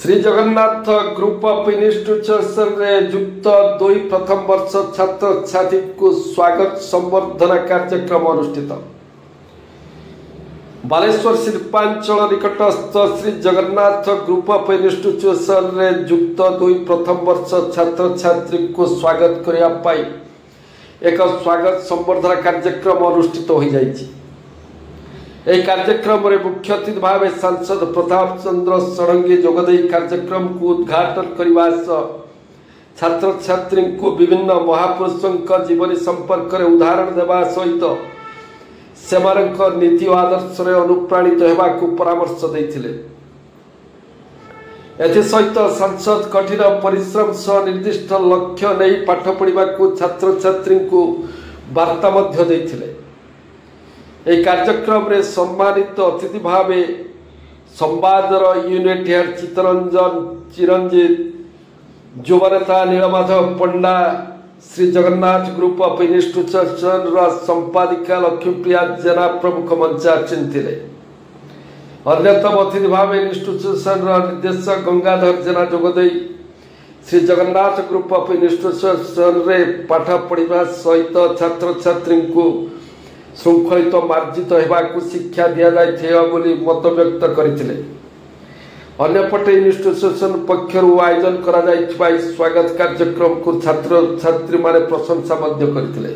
Shri Jagannath group of institution रे युक्त 2 प्रथम वर्ष छात्र छात्री को स्वागत संवर्धना कार्यक्रम अनुष्ठित। बालेश्वर शिल्पांचल निकटस्थ Shri Jagannath group of institution रे युक्त 2 प्रथम वर्ष छात्र छात्री को स्वागत करने एक स्वागत संवर्धना कार्यक्रम अनुष्ठित हो जाइछि। यह कार्यक्रम में मुख्य अतिथि भाव सांसद प्रताप चंद्र षडंगी जोगदे कार्यक्रम को उद्घाटन करने छात्र छात्री को विभिन्न महापुरुषों जीवनी संपर्क में उदाहरण देवा सहित सेमानक नीति और आदर्श अनुप्राणित होगा परामर्श देते। एसहित सांसद कठिन परिश्रम सह निर्दिष्ट लक्ष्य नहीं पाठ पढ़ा छात्र छात्री को वार्ता देते। यह कार्यक्रम रे सम्मानित अतिथि भाव संवादर यूनिट हेड चित्तरंजन चिरंजीत युवनेता Nilamadhab Panda Shri Jagannath group of institution संपादिका लक्ष्मीप्रिया जेना प्रमुख मंच आचिंथिले। अन्यतम अतिथि भाव इंस्टीट्यूशन निर्देशक गंगाधर जेना जोगदे Shri Jagannath group of institution रे पाठ पढ़ा सहित छात्र छात्री को श्रृंखलित मार्जित होगा शिक्षा दि जाए बोली मत व्यक्त करते। अन्यपटे इंस्टीट्यूशन पक्षर आयोजन करा स्वागत कार्यक्रम को छात्र छात्री माने प्रशंसा करते।